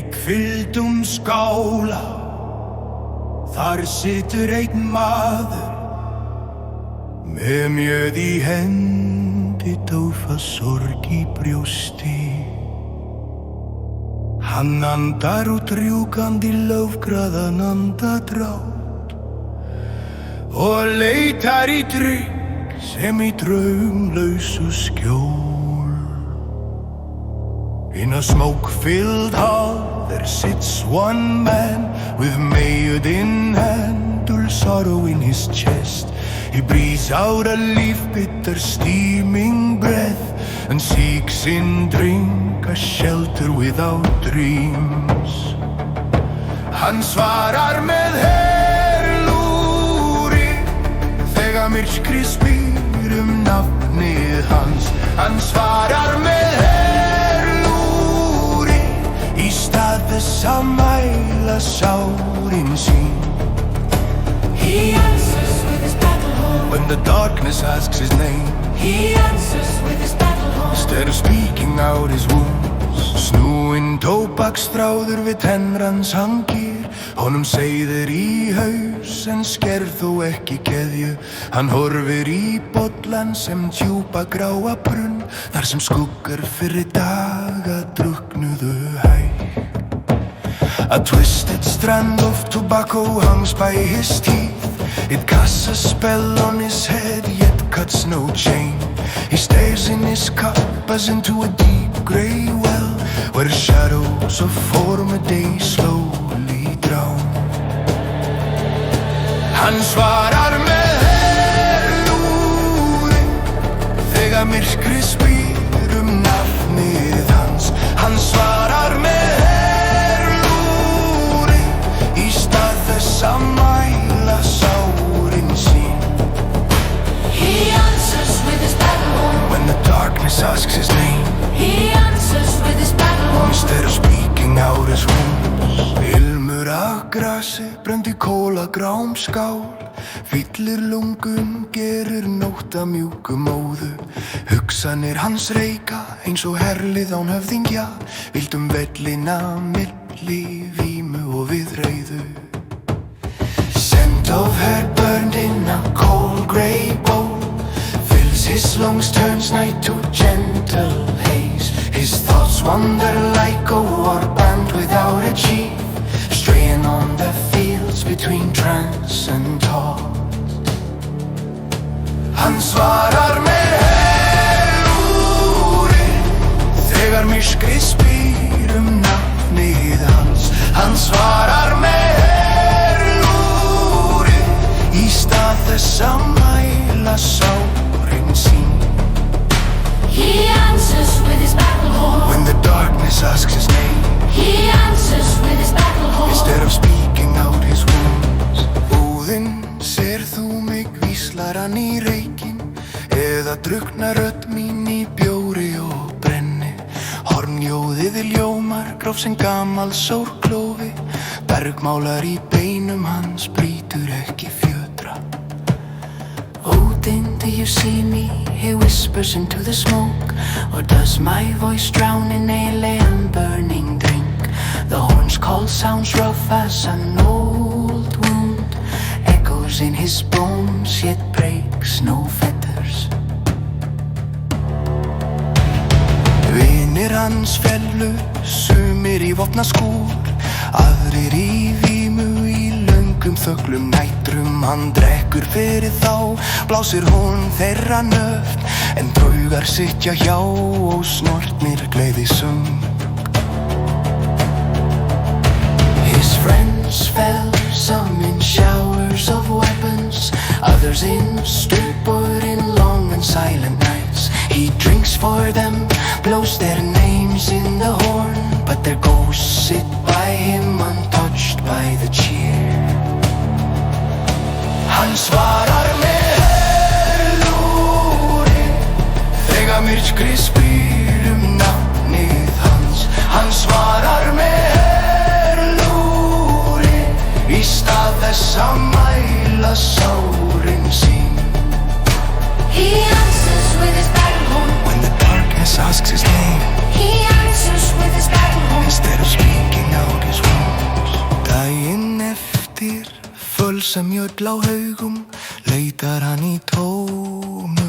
Reykfylltum skála, þar situr einn maður með mjöð í hendi, tófa sorg í brjósti. Hann andar út rjúkandi lofgraðan andadrátt og leitar í drykk sem í draumlausu skjól. In a smoke-filled hall there sits one man with maid in hand, all sorrow in his chest. He breathes out a leaf-bitter steaming breath and seeks in drink a shelter without dreams. Hann svarar með herlúri þegar myrkrið spyr nafnið hans. Hann svarar með herlúri í stað þess að mæla sárin sín. He answers with his battle horn. When the darkness asks his name, he answers with his battle horn. Instead of speaking out his wounds, snúinn tóbaksþráður við tennur hans hangir. Honum seiðir í haus en skerð þó ekki keðju. Hann horfir í bollan sem djúpa gráa brunn, þar sem skuggar fyrri daga druknuðu hæg. A twisted strand of tobacco hangs by his teeth. It casts a spell on his head, yet cuts no chain. He stares in his cup as into a deep grey well, where shadows of former days slowly drown. Hann svarar með herlúri þegar myrkrið spyr nafnið hans. Hann svarar með herlúri í stað þess að mæla sárin sín. He answers with his battle horn. When the darkness asks his name, he answers with his battle horn. Instead of speaking out his wounds, ilmur af grasi brenndi kólagrám skál. Fyllir lungum, gerir nótt að mjúku móðu. Hugsanir hans reika eins og herlið án höfðingja, vildum vellina milli vímu og viðreiðu. Scent of hair burned in a cold grey bowl fills his lungs, turns night to gentle haze. His thoughts wander like a warband without a chief, straying on the fields between trance and thought. Hann svarar með herlúri þegar myrkrið spyr nafnið hans. Hann svarar með herlúri í stað þess að mæla sárin sín. He answers with his battle horn. When the darkness asks his name, he answers with his battle horn. Instead of speaking out his wounds. Óðinn, sér þú mig, víslar hann í reykinn, eða druknar rödd mín í bjóri og brenni. Hornljóðið ljómar, gróf sem gamall sórklófi, bergmálar í beinum hans, brýtur ekki fjötra. Odin, do you see me? He whispers into the smoke. Or does my voice drown in alien burning drink? The horn's call sounds rough as an old wound, echoes in his bones, yet breaks no fetters. Vinir hans fellu, sumir í vopnaskúr, aðrir í vímu í löngum þöglum nætrum. Hann drekkur fyrir þá, blásir hún þeirra nöft, en draugar sitja hjá og snortnir gleðisöng. His friends fell, some in showers of weapons, others in stupor in long and silent nights. He drinks for them, blows their names in the horn, but their ghosts sit by him untouched by the cheer. Hann svarar með herlúri þegar myrkrið spyr nafnið hans. Hann svarar með herlúri í stað þess að mæla sárin sín. He answers with his battle horn. When the darkness asks his name, he answers with his battle horn. Instead of speaking eftir fölsa mjöll á haugum leitar hann í tómi